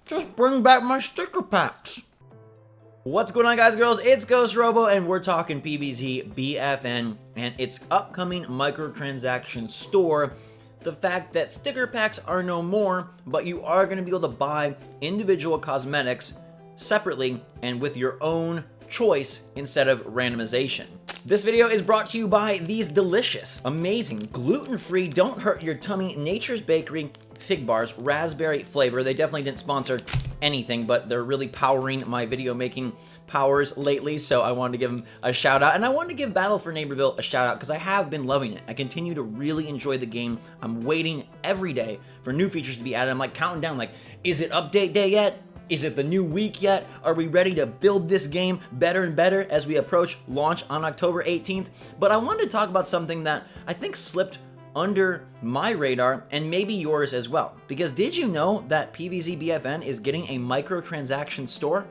Just bring back my sticker packs. What's going on, guys and girls? It's GhostRobo, and we're talking PVZ BFN and its upcoming microtransaction store. The fact that sticker packs are no more, but you are going to be able to buy individual cosmetics separately and with your own choice instead of randomization. This video is brought to you by these delicious, amazing, gluten-free, don't hurt your tummy Nature's Bakery fig bars, raspberry flavor. They definitely didn't sponsor anything, but they're really powering my video making powers lately, so I wanted to give them a shout out. And I wanted to give Battle for Neighborville a shout out because I have been loving it. I continue to really enjoy the game. I'm waiting every day for new features to be added. I'm like counting down, like, is it update day yet? Is it the new week yet? Are we ready to build this game better and better as we approach launch on October 18th? But I wanted to talk about something that I think slipped under my radar and maybe yours as well. Because did you know that PVZ BFN is getting a microtransaction store?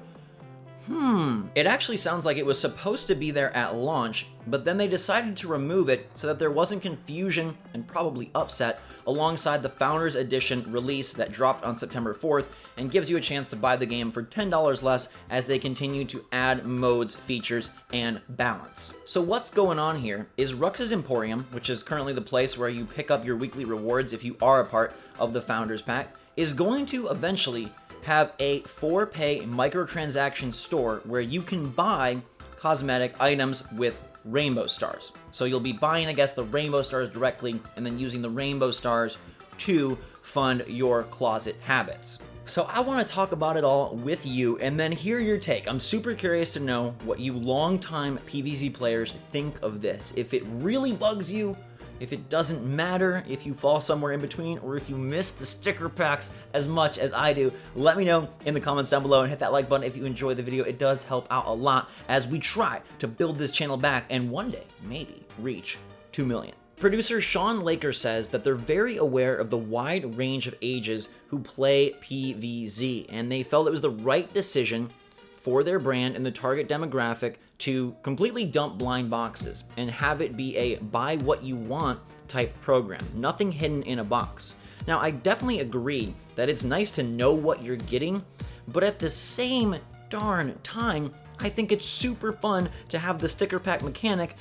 It actually sounds like it was supposed to be there at launch, but then they decided to remove it so that there wasn't confusion and probably upset alongside the Founders Edition release that dropped on September 4th and gives you a chance to buy the game for $10 less as they continue to add modes, features, and balance. So what's going on here is Rux's Emporium, which is currently the place where you pick up your weekly rewards if you are a part of the Founders Pack, is going to eventually have a for-pay microtransaction store where you can buy cosmetic items with rainbow stars. So you'll be buying, I guess, the rainbow stars directly and then using the rainbow stars to fund your closet habits. So I want to talk about it all with you and then hear your take. I'm super curious to know what you longtime PVZ players think of this. If it really bugs you, if it doesn't matter, if you fall somewhere in between, or if you miss the sticker packs as much as I do, let me know in the comments down below and hit that like button if you enjoyed the video. It does help out a lot as we try to build this channel back and one day, maybe, reach 2 million. Producer Sean Laker says that they're very aware of the wide range of ages who play PVZ, and they felt it was the right decision for their brand and the target demographic to completely dump blind boxes and have it be a buy what you want type program. Nothing hidden in a box. Now, I definitely agree that it's nice to know what you're getting, but at the same darn time, I think it's super fun to have the sticker pack mechanic,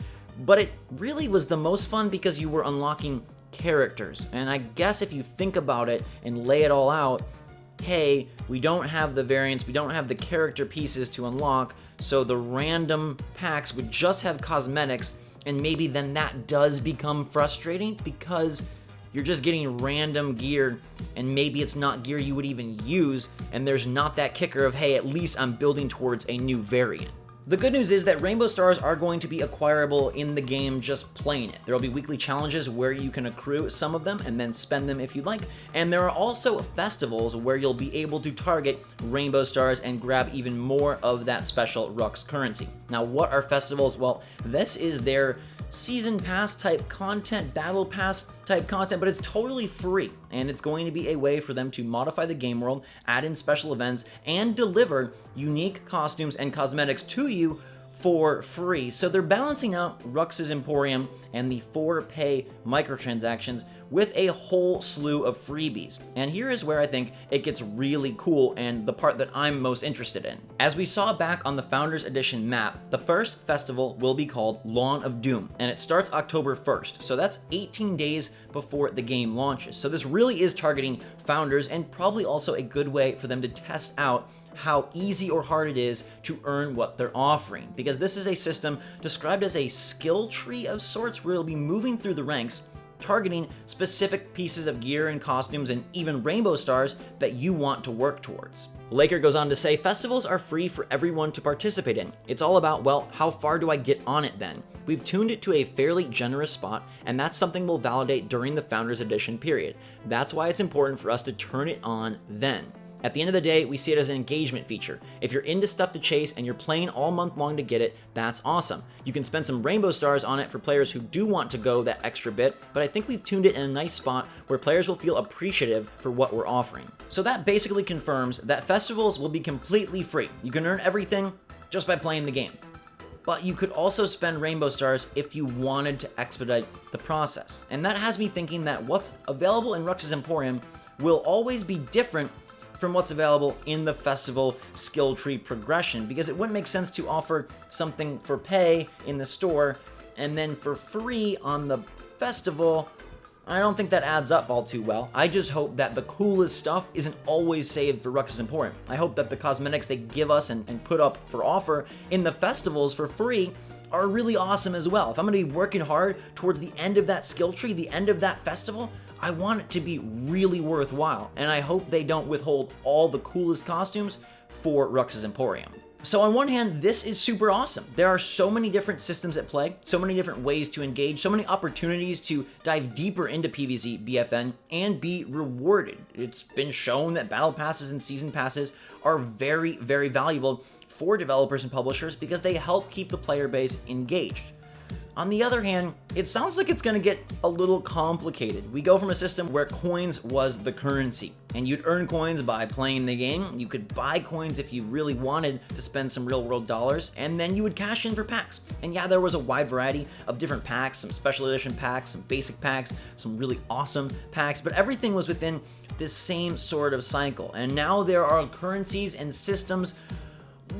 but it really was the most fun because you were unlocking characters. And I guess if you think about it and lay it all out, hey, we don't have the variants, we don't have the character pieces to unlock, so the random packs would just have cosmetics, and maybe then that does become frustrating because you're just getting random gear, and maybe it's not gear you would even use, and there's not that kicker of, hey, at least I'm building towards a new variant. The good news is that rainbow stars are going to be acquirable in the game just playing it. There will be weekly challenges where you can accrue some of them and then spend them if you'd like, and there are also festivals where you'll be able to target rainbow stars and grab even more of that special Rux currency. Now, what are festivals? Well, this is their season pass type content, battle pass type content, but it's totally free, and it's going to be a way for them to modify the game world, add in special events, and deliver unique costumes and cosmetics to you for free. So they're balancing out Rux's Emporium and the for-pay microtransactions with a whole slew of freebies. And here is where I think it gets really cool and the part that I'm most interested in. As we saw back on the Founders Edition map, the first festival will be called Lawn of Doom, and it starts October 1st. So that's 18 days before the game launches. So this really is targeting founders and probably also a good way for them to test out how easy or hard it is to earn what they're offering, because this is a system described as a skill tree of sorts where you'll be moving through the ranks, targeting specific pieces of gear and costumes and even rainbow stars that you want to work towards. Laker goes on to say, festivals are free for everyone to participate in. It's all about, well, how far do I get on it then? We've tuned it to a fairly generous spot, and that's something we'll validate during the Founders Edition period. That's why it's important for us to turn it on then. At the end of the day, we see it as an engagement feature. If you're into stuff to chase and you're playing all month long to get it, that's awesome. You can spend some rainbow stars on it for players who do want to go that extra bit, but I think we've tuned it in a nice spot where players will feel appreciative for what we're offering. So that basically confirms that festivals will be completely free. You can earn everything just by playing the game. But you could also spend rainbow stars if you wanted to expedite the process. And that has me thinking that what's available in Rux's Emporium will always be different from what's available in the festival skill tree progression, because it wouldn't make sense to offer something for pay in the store and then for free on the festival. I don't think that adds up all too well. I just hope that the coolest stuff isn't always saved for Rux's Emporium. I hope that the cosmetics they give us and put up for offer in the festivals for free are really awesome as well. If I'm going to be working hard towards the end of that skill tree, the end of that festival, I want it to be really worthwhile, and I hope they don't withhold all the coolest costumes for Rux's Emporium. So on one hand, this is super awesome. There are so many different systems at play, so many different ways to engage, so many opportunities to dive deeper into PVZ BFN and be rewarded. It's been shown that battle passes and season passes are very, very valuable for developers and publishers because they help keep the player base engaged. On the other hand, it sounds like it's going to get a little complicated. We go from a system where coins was the currency, and you'd earn coins by playing the game. You could buy coins if you really wanted to spend some real-world dollars, and then you would cash in for packs. And yeah, there was a wide variety of different packs, some special edition packs, some basic packs, some really awesome packs, but everything was within this same sort of cycle. And now there are currencies and systems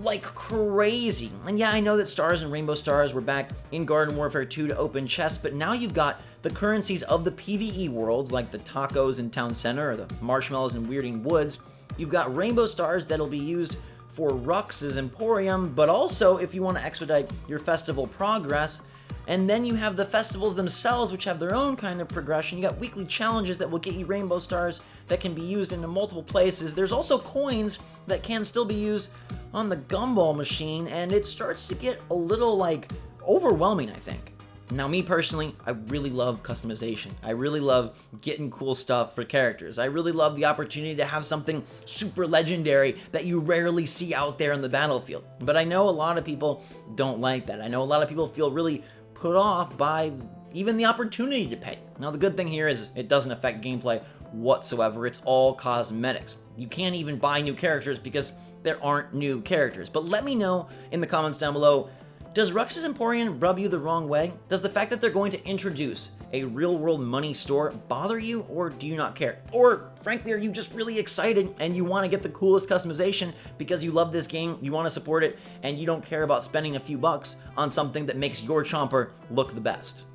like crazy. And yeah, I know that Stars and Rainbow Stars were back in Garden Warfare 2 to open chests, but now you've got the currencies of the PvE worlds, like the tacos in Town Center or the marshmallows in Weirding Woods. You've got Rainbow Stars that'll be used for Rux's Emporium, but also if you want to expedite your festival progress. And then you have the festivals themselves, which have their own kind of progression. You got weekly challenges that will get you Rainbow Stars that can be used into multiple places. There's also coins that can still be used on the gumball machine, and it starts to get a little, like, overwhelming, I think. Now, me personally, I really love customization. I really love getting cool stuff for characters. I really love the opportunity to have something super legendary that you rarely see out there on the battlefield. But I know a lot of people don't like that. I know a lot of people feel really put off by even the opportunity to pay. Now, the good thing here is it doesn't affect gameplay whatsoever. It's all cosmetics. You can't even buy new characters because there aren't new characters. But let me know in the comments down below, does Rux's Emporium rub you the wrong way? Does the fact that they're going to introduce a real-world money store bother you, or do you not care? Or, frankly, are you just really excited and you want to get the coolest customization because you love this game, you want to support it, and you don't care about spending a few bucks on something that makes your chomper look the best?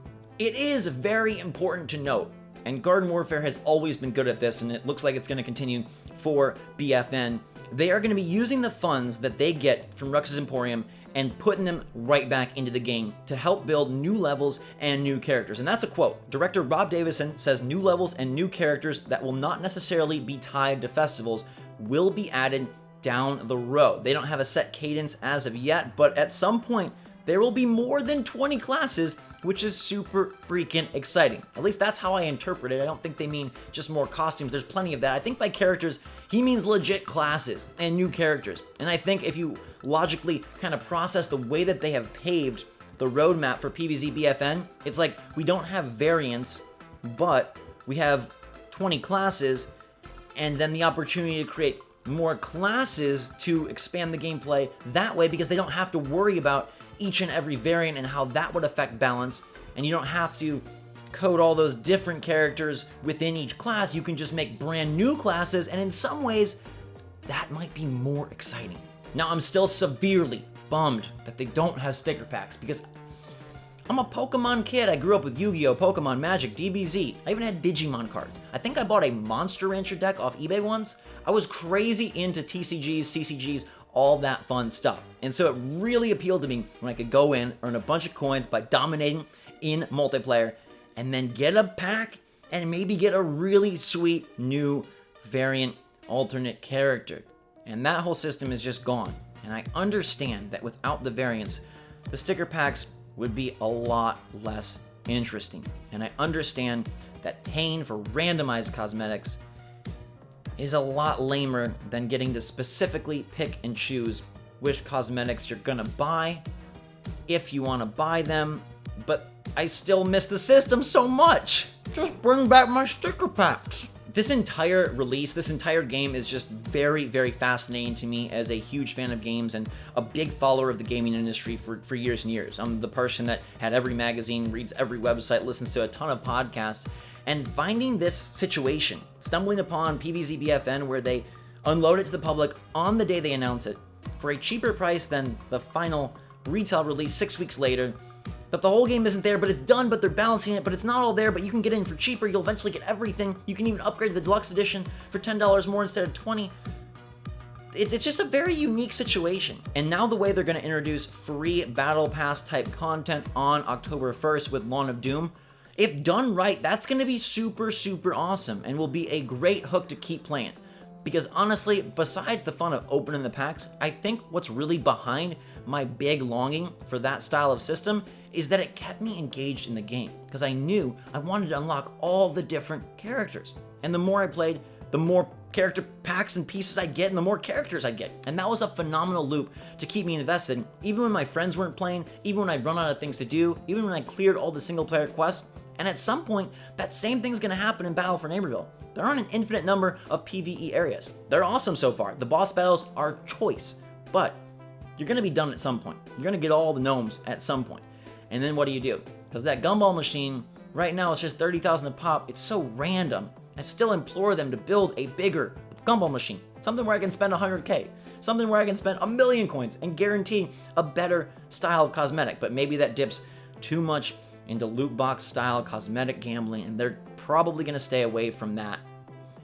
It is very important to note, and Garden Warfare has always been good at this, and it looks like it's going to continue for BFN. They are going to be using the funds that they get from Rux's Emporium and putting them right back into the game to help build new levels and new characters. And that's a quote. Director Rob Davison says new levels and new characters that will not necessarily be tied to festivals will be added down the road. They don't have a set cadence as of yet, but at some point there will be more than 20 classes, which is super freaking exciting. At least that's how I interpret it. I don't think they mean just more costumes. There's plenty of that. I think by characters, he means legit classes and new characters. And I think if you logically kind of process the way that they have paved the roadmap for PVZ BFN, it's like we don't have variants, but we have 20 classes, and then the opportunity to create more classes to expand the gameplay that way, because they don't have to worry about each and every variant and how that would affect balance, and you don't have to code all those different characters within each class. You can just make brand new classes, and in some ways, that might be more exciting. Now, I'm still severely bummed that they don't have sticker packs, because I'm a Pokemon kid. I grew up with Yu-Gi-Oh!, Pokemon, Magic, DBZ. I even had Digimon cards. I think I bought a Monster Rancher deck off eBay once. I was crazy into TCGs, CCGs, all that fun stuff. And so it really appealed to me when I could go in, earn a bunch of coins by dominating in multiplayer, and then get a pack and maybe get a really sweet new variant alternate character. And that whole system is just gone. And I understand that without the variants, the sticker packs would be a lot less interesting. And I understand that paying for randomized cosmetics is a lot lamer than getting to specifically pick and choose which cosmetics you're gonna buy, if you wanna buy them, but I still miss the system so much. Just bring back my sticker packs. This entire release, this entire game is just very, very fascinating to me as a huge fan of games and a big follower of the gaming industry for years and years. I'm the person that had every magazine, reads every website, listens to a ton of podcasts, and finding this situation, stumbling upon PVZ BFN where they unload it to the public on the day they announce it for a cheaper price than the final retail release 6 weeks later. But the whole game isn't there, but it's done, but they're balancing it, but it's not all there, but you can get in for cheaper. You'll eventually get everything. You can even upgrade to the deluxe edition for $10 more instead of $20. It's just a very unique situation. And now the way they're going to introduce free battle pass type content on October 1st with Lawn of Doom, if done right, that's going to be super, super awesome and will be a great hook to keep playing. Because honestly, besides the fun of opening the packs, I think what's really behind my big longing for that style of system is that it kept me engaged in the game. Because I knew I wanted to unlock all the different characters. And the more I played, the more character packs and pieces I get and the more characters I get. And that was a phenomenal loop to keep me invested, even when my friends weren't playing, even when I'd run out of things to do, even when I cleared all the single player quests. And at some point, that same thing's going to happen in Battle for Neighborville. There aren't an infinite number of PvE areas. They're awesome so far. The boss battles are choice, but you're going to be done at some point. You're going to get all the gnomes at some point. And then what do you do? Because that gumball machine, right now it's just 30,000 a pop. It's so random. I still implore them to build a bigger gumball machine. Something where I can spend 100K. Something where I can spend 1,000,000 coins and guarantee a better style of cosmetic. But maybe that dips too much into loot box style cosmetic gambling, and they're probably going to stay away from that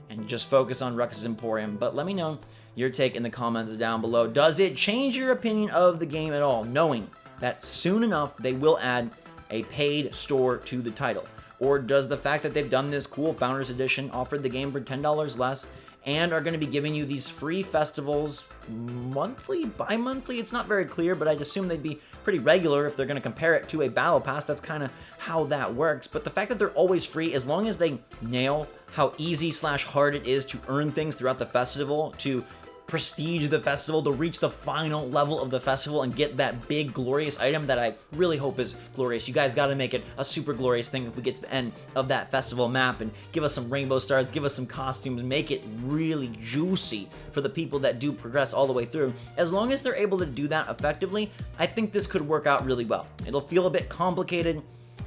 and just focus on Rux's Emporium. But let me know your take in the comments down below. Does it change your opinion of the game at all, knowing that soon enough they will add a paid store to the title? Or does the fact that they've done this cool Founders Edition, offered the game for $10 less, and are going to be giving you these free festivals monthly, bi-monthly? It's not very clear, but I'd assume they'd be pretty regular if they're going to compare it to a battle pass. That's kind of how that works. But the fact that they're always free, as long as they nail how easy/hard it is to earn things throughout the festival, to prestige the festival, to reach the final level of the festival and get that big glorious item that I really hope is glorious. You guys got to make it a super glorious thing if we get to the end of that festival map, and give us some rainbow stars, give us some costumes, make it really juicy for the people that do progress all the way through. As long as they're able to do that effectively, I think this could work out really well. It'll feel a bit complicated,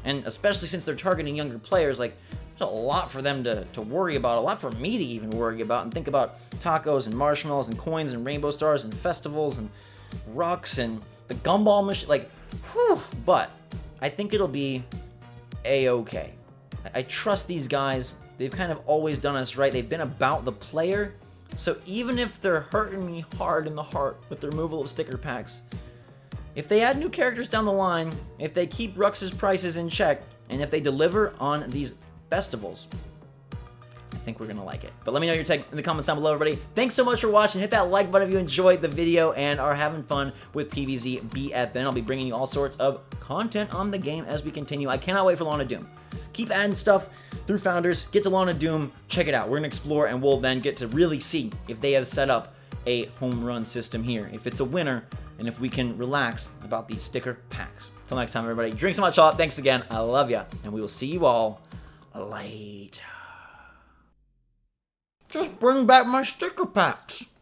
and especially since they're targeting younger players, like, there's a lot for them to worry about, a lot for me to even worry about and think about. Tacos and marshmallows and coins and rainbow stars and festivals and rocks and the gumball machine, like, whew. But I think it'll be a-okay. I trust these guys. They've kind of always done us right. They've been about the player. So even if they're hurting me hard in the heart with the removal of sticker packs, if they add new characters down the line, if they keep Rux's prices in check, and if they deliver on these festivals, I think we're gonna like it. But let me know your take in the comments down below, everybody. Thanks so much for watching. Hit that like button if you enjoyed the video and are having fun with PVZ BFN. I'll be bringing you all sorts of content on the game as we continue. I cannot wait for Lawn of Doom. Keep adding stuff through Founders. Get to Lawn of Doom. Check it out. We're gonna explore, and we'll then get to really see if they have set up a home run system here, if it's a winner, and if we can relax about these sticker packs. Till next time, everybody. Drink so much salt. Thanks again. I love ya, and we will see you all later. Just bring back my sticker packs.